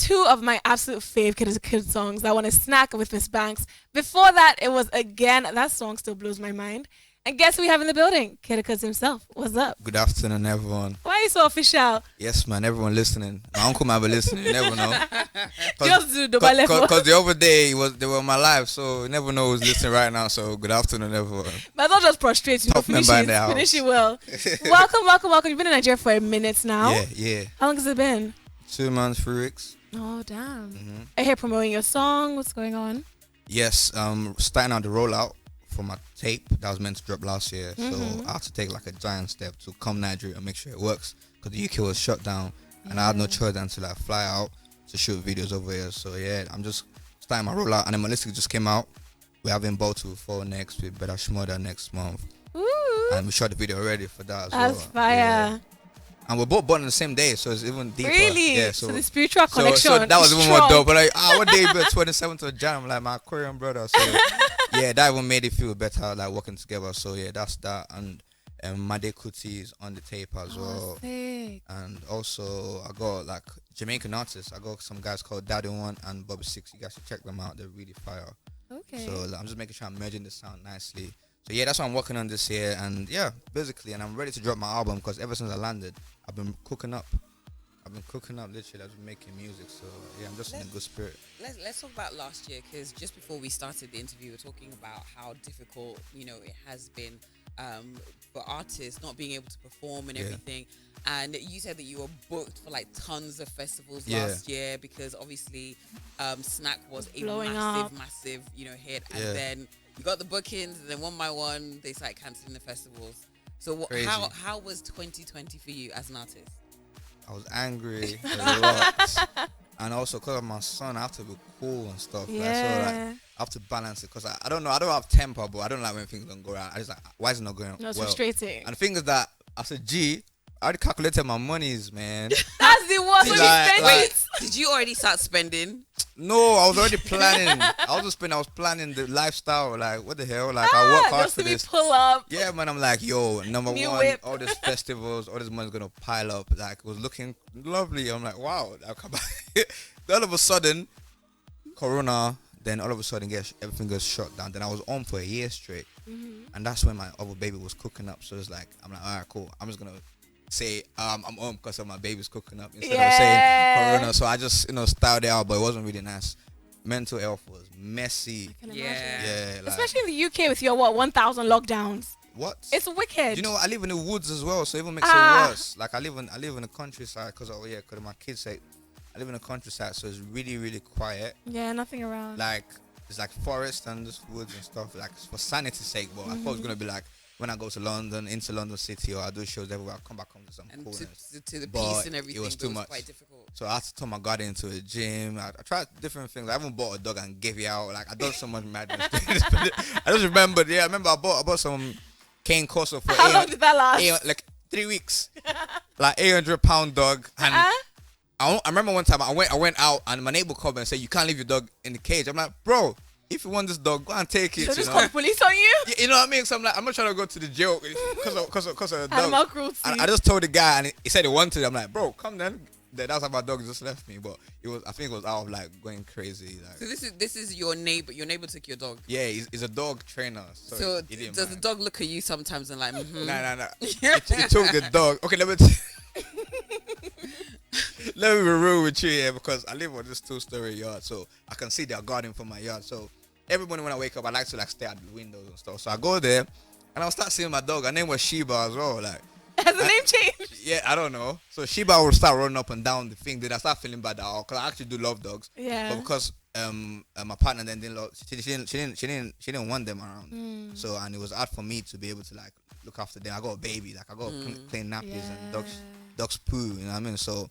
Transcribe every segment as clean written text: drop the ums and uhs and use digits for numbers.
two of my absolute fave Kidakudz songs. I Want to Snack with Miss Banks. Before that, it was Again. That song still blows my mind. And guess who we have in the building? Kidakudz himself. What's up? Good afternoon, everyone. Why are you so official? Yes, man, everyone listening. My uncle might be listening. You never know. Just do the ballet. Because the other day they were on my live, so you never know who's listening right now. So good afternoon, everyone. But don't just prostrate. Top member in the house. Finish it well. welcome. You've been in Nigeria for a minute now. Yeah. How long has it been? 2 months, 3 weeks. Oh, damn. I hear promoting your song. What's going on? Yes, starting out the rollout for my tape that was meant to drop last year. So I had to take like a giant step to come Nigeria and make sure it works, because the UK was shut down and I had no choice than to like fly out to shoot videos over here. So yeah, I'm just starting my rollout. Animalistic just came out. We're having Bottle for next with Bella Shmurda next month. Ooh. And we shot the video already for that as well. That's fire. Yeah. And we're both born on the same day, so it's even deeper. Really? Yeah, so the spiritual connection. So that was is even strong. more dope. But like, what day? But 27th of Jan, I'm like my Korean brother. So yeah, that even made it feel better, like working together. So yeah, that's that. And Kidakudz is on the tape as well. Sick. And also I got like Jamaican artists. I got some guys called Daddy One and Bobby Six. You guys should check them out. They're really fire. Okay. So like, I'm just making sure I'm merging the sound nicely. So yeah, that's what I'm working on this year, and yeah, basically, and I'm ready to drop my album, because ever since I landed, I've been cooking up. Literally. I've been making music, so yeah, I'm just in a good spirit. Let's talk about last year, because just before we started the interview, we were talking about how difficult, it has been for artists not being able to perform and everything. And you said that you were booked for like tons of festivals last year, because obviously Snack was a massive, hit, and then you got the bookings, and then one by one they started cancelling the festivals. So how was 2020 for you as an artist? I was angry a lot, and also because of my son, I have to be cool and stuff. Yeah. Like, so like, I have to balance it, because I don't know. I don't have temper, but I don't like when things don't go right. I just like, why is it not going No, it's well? frustrating. And the thing is that as a G, I already calculated my monies, man. That's the worst when you spend it. Did you already start spending? No, I was already planning. I was planning the lifestyle. Like, what the hell? Like, I work hard for this. Pull up. Yeah, man. I'm like, yo, number New one, whip. all these festivals, all this money's gonna pile up. Like, it was looking lovely. I'm like, wow. Then all of a sudden, Corona. Then all of a sudden, everything gets shut down. Then I was on for a year straight, and that's when my other baby was cooking up. So it's like, I'm like, all right, cool. I'm just gonna say I'm home because of my baby's cooking up instead of saying Corona. So I just styled it out, but it wasn't really nice. Mental health was messy. I can imagine. Yeah, like, especially in the UK with your 1,000 lockdowns. What? It's wicked. You know what? I live in the woods as well, so it even makes it worse. Like I live in the countryside because of my kids' sake. I live in the countryside, so it's really, really quiet. Yeah, nothing around. Like it's like forest and just woods and stuff. Like for sanity's sake, but I thought it was gonna be like, when I go to London, into London City, or I do shows everywhere, I come back home to some coolness. To the peace and everything, it was too much. Quite difficult. So I had to turn my garden into a gym. I tried different things. I even bought a dog and gave it out. Like I done so much madness. I just remembered. Yeah, I remember I bought some cane Corso for how long did that last? like 3 weeks. Like £800 dog. And I remember one time I went out and my neighbor called me and said, you can't leave your dog in the cage. I'm like, bro, if you want this dog, go and take it. So just call the police on you? Yeah, you know what I mean? So I'm like, I'm not trying to go to the jail because of the dog. Animal cruelty. And I just told the guy, and he said he wanted it. I'm like, bro, come then. That's how my dog just left me. But I think it was out of like going crazy. Like, so this is your neighbor. Your neighbor took your dog. Yeah, he's a dog trainer. So does the dog look at you sometimes and like? Nah. He took the dog. Okay, let me be real with you here, because I live on this 2-story yard, so I can see their garden from my yard. So every morning when I wake up, I like to like stare at the windows and stuff. So I go there and I'll start seeing my dog. Her name was Sheba as well. Like, has the name changed? Yeah, I don't know. So Sheba will start running up and down the thing. Then I start feeling bad because I actually do love dogs. Yeah. But because my partner then didn't love, she didn't want them around. So, and it was hard for me to be able to like look after them. I got a baby, like I got clean nappies and dogs poo. You know what I mean? So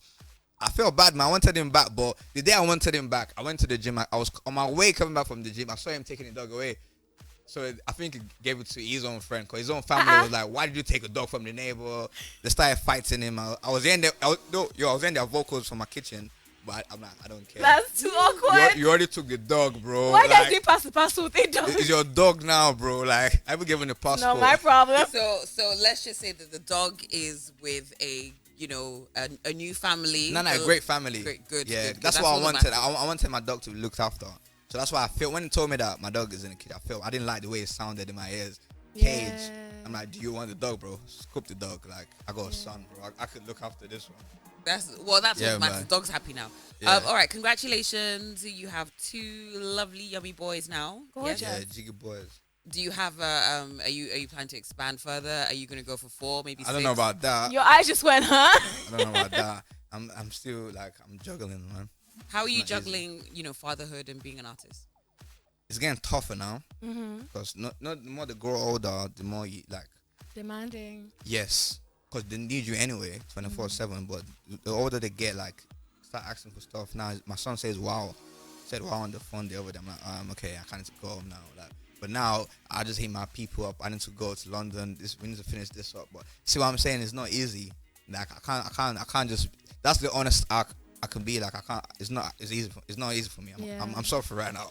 I felt bad, man. I wanted him back, but the day I wanted him back, I went to the gym. I was on my way coming back from the gym. I saw him taking the dog away. So I think he gave it to his own friend, because his own family was like, why did you take a dog from the neighbor? They started fighting him. I was in their vocals from my kitchen, but I'm like, I don't care. That's too awkward. You already took the dog, bro. Why guys didn't pass the parcel with a dog? It's your dog now, bro. Like, I haven't given the passport. No, my problem. So let's just say that the dog is with a a new family. No, a great family. Great, good. Yeah, good. that's what all I that wanted. matters. I wanted my dog to be looked after. So that's why I feel when he told me that my dog isn't a kid, I didn't like the way it sounded in my ears. Cage. Yeah. I'm like, do you want the dog, bro? Scoop the dog. Like, I got a son, bro. I could look after this one. That's Yeah, what matters. man. Dog's happy now. Yeah. All right, congratulations. You have 2 lovely, yummy boys now. Gorgeous. Yeah, jiggy boys. Do you have are you planning to expand further? Are you gonna go for 4, maybe 6? I don't know about that. Your eyes just went, huh? I don't know about that. I'm still like I'm juggling, man. How are you Not easy. juggling, fatherhood and being an artist? It's getting tougher now Mm-hmm. because not the more they grow older, the more you like. Demanding. Yes, because they need you anyway, 24/7. But the older they get, like, start asking for stuff. Now my son says wow, said wow on the phone the other day. I'm like, okay, I can't go home now. Like, but now I just hit my people up. I need to go to London. We need to finish this up. But see what I'm saying? It's not easy. Like I can't just. That's the honest I can be. Like I can't. It's not. It's easy. It's not easy for me. I'm suffering right now.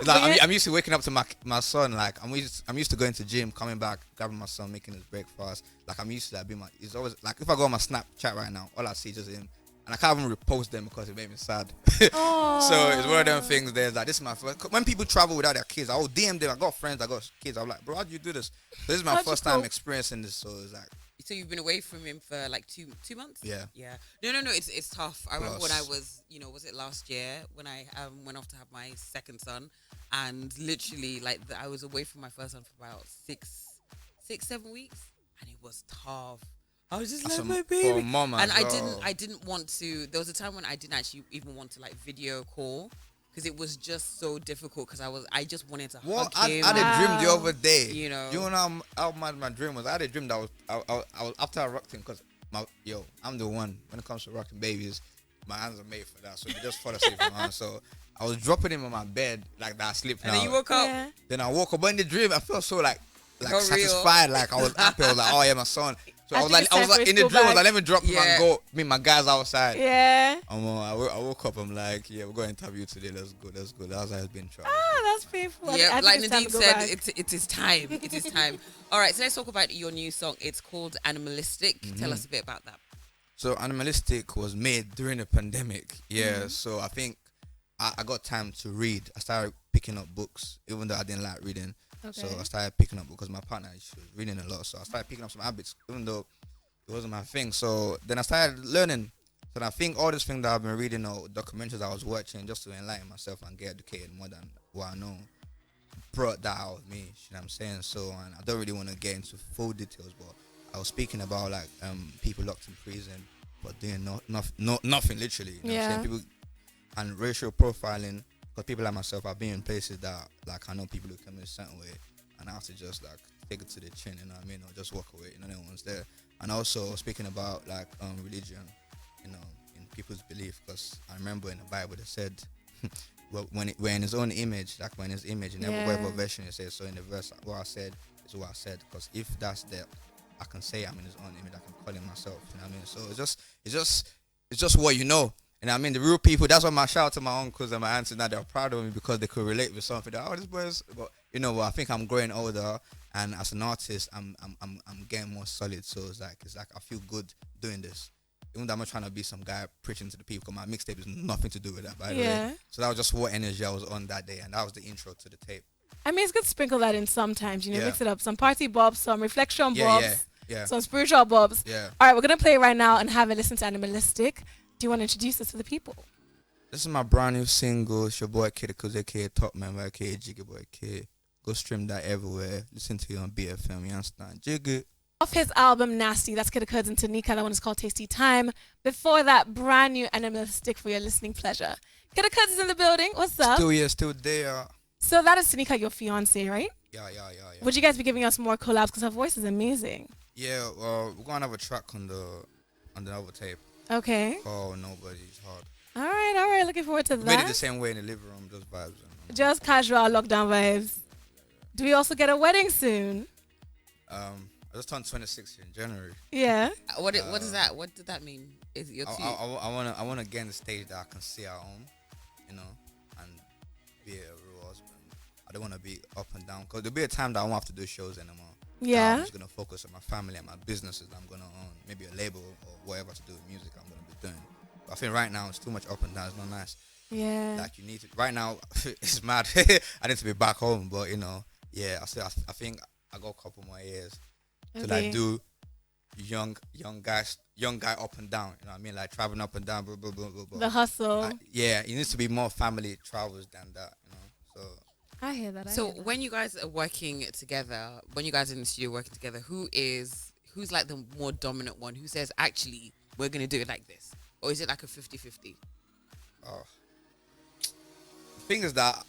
Like I'm used to waking up to my son. Like I'm used to going to gym, coming back, grabbing my son, making his breakfast. Like I'm used to that. It's always like if I go on my Snapchat right now, all I see is just him, and I can't even repost them because it made me sad. So it's one of them things. There's like this is my first. When people travel without their kids, I will DM them. I got friends, I got kids. I'm like, bro, how do you do this? This is my How'd you first time cope? experiencing this. So it's like, So you've been away from him for like 2 months? Yeah. Yeah. No. It's tough. I remember when I Plus. was, was it last year when I went off to have my second son, and literally I was away from my first son for about 6-7 weeks, and it was tough. I was just That's like a- my for baby, a mom and as well. I didn't want to. There was a time when I didn't actually even want to video call because it was just so difficult. Because I just wanted to what? hug I him. had a dream the Wow. other day. You know. Do you know how mad my dream was? I had a dream that I was after I rocked him because I'm the one when it comes to rocking babies. My hands are made for that, so they just fall asleep. So I was dropping him on my bed like that, I sleep now. And then you woke up. Yeah. Then I woke up, but in the dream I felt so like Not real. satisfied, like I was happy. I was like, oh yeah, my son. So I I was think like, it's time for in his the go dream, I was back. like, let me drop him Yeah. and go meet my guys outside. Yeah. I woke up, I'm like, yeah, we're going to interview today. Let's go. That's how it's been trying. That's painful. Yeah, I like think it's time Nadine to go said, back. it is time. It is time. All right, so let's talk about your new song. It's called Animalistic. Tell us a bit about that. So Animalistic was made during the pandemic. Yeah. So I think I got time to read. I started picking up books, even though I didn't like reading. So Okay. I started picking up because my partner, she was reading a lot. So I started picking up some habits, even though it wasn't my thing. So then I started learning. So I think all these things that I've been reading or documentaries I was watching just to enlighten myself and get educated more than what I know brought that out of me. You know what I'm saying? So, and I don't really want to get into full details, but I was speaking about like people locked in prison but doing nothing literally. You know what I'm saying? People and racial profiling, because people like myself, I've been in places that like I know people who come in a certain way, and I have to just like take it to the chin, you know what I mean, or just walk away, you know, no one's there. And also speaking about like religion, you know, in people's belief, because I remember in the Bible it said, well, when in his own image, like when his image in whatever version it says. So in the verse, what I said is what I said, because if that's there, I can say I'm in his own image, I can call him myself, you know what I mean. So it's just what you know. And I mean, the real people, that's why my shout out to my uncles and my aunts and that, they're proud of me because they could relate with something. That, oh, this boy's, but you know, I think I'm growing older, and as an artist, I'm getting more solid. So it's like I feel good doing this. Even though I'm not trying to be some guy preaching to the people, my mixtape is nothing to do with that, by the way. So that was just what energy I was on that day, and that was the intro to the tape. I mean, it's good to sprinkle that in sometimes, Yeah. mix it up. Some party bobs, some reflection Yeah, bobs, yeah. some spiritual bobs. Yeah. All right, we're going to play it right now and have a listen to Animalistic. Do you want to introduce this to the people? This is my brand new single. It's your boy Kidakudz, aka Top Member, aka Jiggy Boy K. Go stream that everywhere. Listen to it on BFM, you understand? Jiggy. Off his album Nasty, that's Kidakudz and Tanika. That one is called Tasty Time. Before that, brand new Animalistic for your listening pleasure. Kidakudz is in the building. What's up? Still here, still there. So that is Tanika, your fiancée, right? Yeah. Would you guys be giving us more collabs? Because her voice is amazing. Yeah, we're gonna have a track on the other tape. Okay. Oh, Nobody's Hard. All right. Looking forward to We made it the that. same way in the living room, just vibes. Just casual lockdown vibes. Do we also get a wedding soon? I just turned 26 in January. Yeah. What is that? What did that mean? Is your I wanna get in the stage that I can see at home, you know, and be a real husband. I don't wanna be up and down, because there'll be a time that I won't have to do shows anymore. Yeah. I'm just gonna focus on my family and my businesses that I'm gonna own, maybe a label or whatever to do with music I'm gonna be doing. But I think right now it's too much up and down. It's not nice. Yeah. Like you need to right now. It's mad. I need to be back home, but yeah. I think I got a couple more years to like Okay. do young guy up and down. You know what I mean? Like traveling up and down, blah blah blah blah blah. The hustle. Yeah, it needs to be more family travels than that. So I hear that. So when you guys are working together, when you guys are in the studio working together, who's like the more dominant one? Who says, actually, we're going to do it like this? Or is it like a 50-50? oh, the thing is that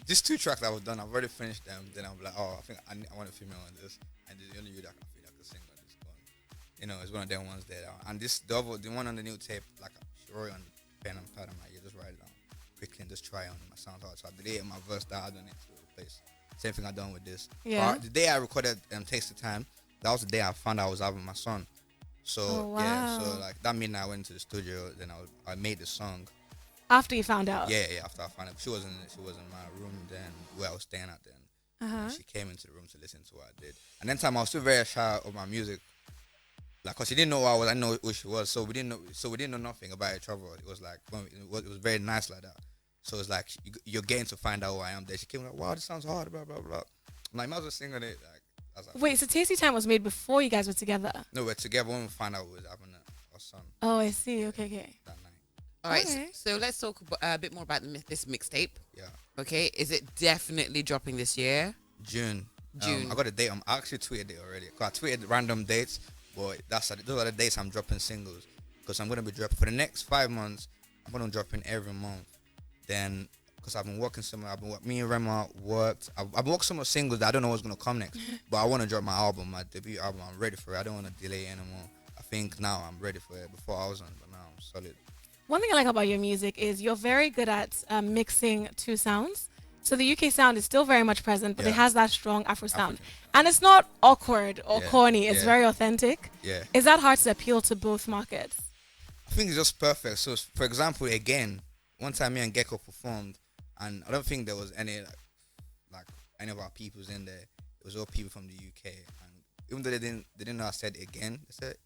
these 2 tracks that I've done, I've already finished them. Then I'm like, oh, I think I want a female on this, and the only you that I feel like could sing on this one. It's one of them ones there. And the one on the new tape, like I wrote on pen and pad. I'm like, yeah, just write it down quickly and just try it on my sound hard. So I deleted my verse that I done it to replace. Same thing I done with this. Yeah. The day I recorded Takes the Time, that was the day I found out I was having my son. So Oh, yeah, wow. so like that midnight I went to the studio. Then I made the song. After you found out. Yeah. After I found out, she was in my room then, where I was staying at then. Uh-huh. She came into the room to listen to what I did. And then time I was still very shy of my music, like, cause she didn't know who I was. I didn't know who she was, so we didn't know nothing about each other. It was like it was very nice like that. So it's like you're getting to find out who I am. There, she came like, wow, this sounds hard, blah blah blah. I'm like, might as well sing on it. Like, I was like, Wait, so Tasty Time was made before you guys were together? no, we're together when we find out we was having our son Oh, I see. Okay. that night. All right, Okay. so let's talk a bit more about this mixtape. Yeah, Okay, is it definitely dropping this year? June. June. I got a date. I actually tweeted it already. 'Cause I tweeted random dates, but those are the dates I'm dropping singles. Because I'm gonna be dropping for the next 5 months. I'm gonna drop in every month. Then, because I've been working somewhere, me and Rema worked. I've worked some more singles that I don't know what's gonna come next. But I want to drop my album, my debut album. I'm ready for it. I don't want to delay anymore. I think now I'm ready for it. Before I wasn't, but now I'm solid. One thing I like about your music is you're very good at mixing 2 sounds. So the UK sound is still very much present, but it Yeah. has that strong Afro sound. African. And it's not awkward or Yeah. corny. It's Yeah. very authentic. Yeah. Is that hard to appeal to both markets? I think it's just perfect. So, for example, again, one time me and Gecko performed, and I don't think there was any like any of our peoples in there. It was all people from the UK, and even though they didn't know I said it again, they said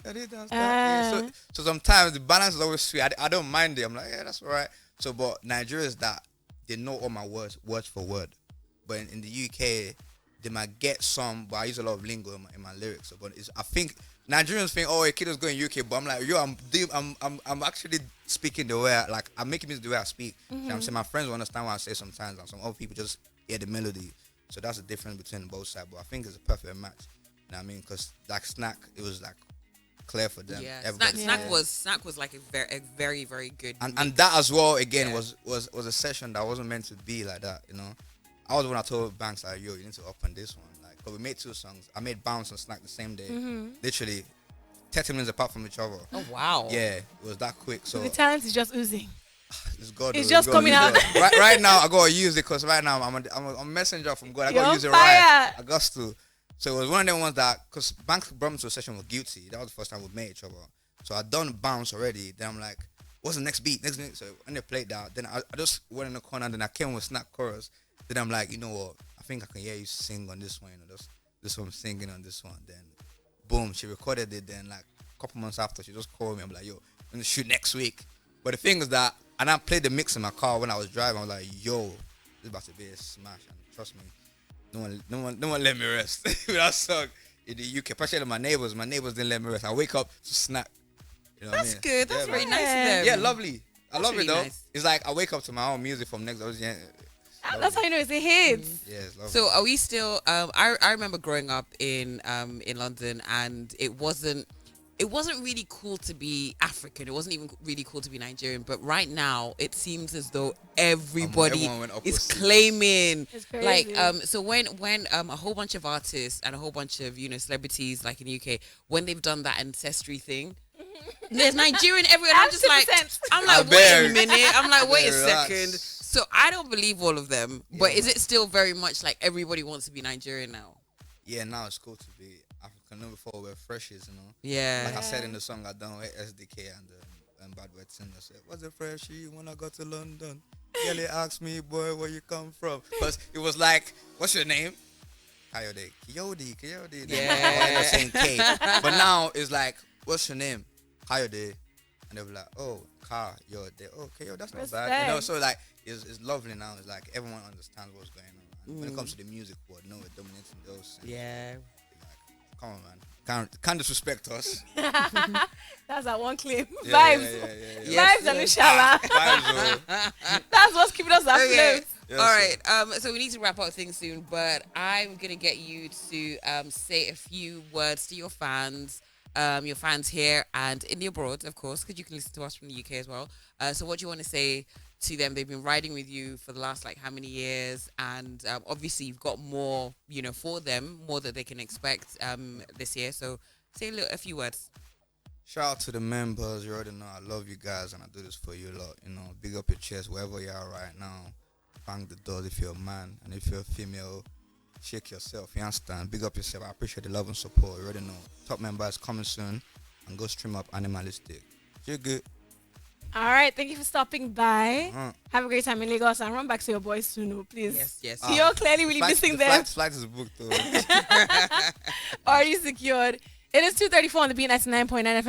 I did dance that, so sometimes the balance is always sweet. I don't mind it. I'm like, yeah, that's all right. So, but Nigeria is that they know all my words for word, but in the UK they might get some, but I use a lot of lingo in my lyrics. So, but I think Nigerians think, oh, a kid is going UK, but I'm like, yo, I'm actually speaking the way I'm making music the way I speak. You know what I'm saying? My friends will understand what I say sometimes, and some other people just hear the melody. So that's the difference between both sides. But I think it's a perfect match. You know what I mean? Because like Snack, it was like clear for them. Yeah, Everybody- Snack was like a very very good. and that as well again Yeah. was a session that wasn't meant to be like that. I was when I told Banks like, yo, you need to up on this one. Like, but we made 2 songs. I made Bounce and Snack the same day, literally 30 minutes apart from each other. Oh wow. Yeah, it was that quick. So The talent is just oozing. it's God. It's it's just God, coming it's out. God. Right now, I gotta use it because right now I'm a messenger from God. I gotta You're use it on fire. right. I got to. So it was one of them ones that because Banks brought me to a session with Guilty. That was the first time we met each other. So I done Bounce already. Then I'm like, what's the next beat? So when they played that, then I just went in the corner. Then I came with Snap chorus. Then I'm like, you know what? I think I can hear you sing on this one. This one singing on this one. Then, boom, she recorded it. Then like a couple months after, she just called me. I'm like, yo, I'm gonna shoot next week. But the thing is that, and I played the mix in my car when I was driving. I was like, yo, this is about to be a smash. And trust me, no one let me rest with that song in the UK. Especially my neighbors. My neighbors didn't let me rest. I wake up to Snack. You know what I That's mean? good. That's Yeah, very man. nice of them. Yeah, lovely. I love really it though. nice. It's like I wake up to my own music from next. That's how you know it's a hit. Yeah, it's lovely. So are we still? I remember growing up in London, and it wasn't really cool to be African. It wasn't even really cool to be Nigerian. But right now, it seems as though everybody everyone went up is with C. claiming. It's Like crazy. so when a whole bunch of artists and a whole bunch of celebrities like in the UK, when they've done that ancestry thing, there's Nigerian everywhere. And I'm just like, 100%. wait a beg. minute. I'm like, wait a Relax. second. So I don't believe all of them, but Yeah, is it still very much like everybody wants to be Nigerian now? Yeah, now it's cool to be African. No, before we're freshies, Yeah. Like I said in the song I done with SDK and Bad Wet Singer, I said, "Was a freshie when I got to London?" Kelly asked me, "Boy, where you come from?" Because it was like, "What's your name?" Coyote, Coyote. Yeah. Why not saying K? But now it's like, what's your name? Coyote. And they'll be like, oh, Coyote. Okay, yo, that's not bad. You know, so like, it's lovely now. It's like everyone understands what's going on. And when it comes to the music world, no, it dominates in those. Yeah. Like, come on, man. Can't disrespect us. That's that one claim. Yeah, Vibes. yeah. Vibes and inshallah. Vibes, That's what's keeping us afloat. Okay. Yes, All right. So we need to wrap up things soon, but I'm gonna get you to say a few words to your fans here and in the abroad, of course, because you can listen to us from the UK as well. So what do you want to say to them? They've been riding with you for the last like how many years, and obviously you've got more, for them, more that they can expect this year. So say a few words. Shout out to the members. You already know I love you guys and I do this for you a lot. Big up your chest wherever you are right now. Bang the doors if you're a man, and if you're a female, shake yourself. You understand? Big up yourself. I appreciate the love and support. You already know. Top member is coming soon, and go stream up Animalistic. You're good. All right. Thank you for stopping by. Have a great time in Lagos and run back to your boys soon, please. Yes. You're clearly really missing them. Flight is booked though. Are you secured? It is 2:34 on the B99.9 FM.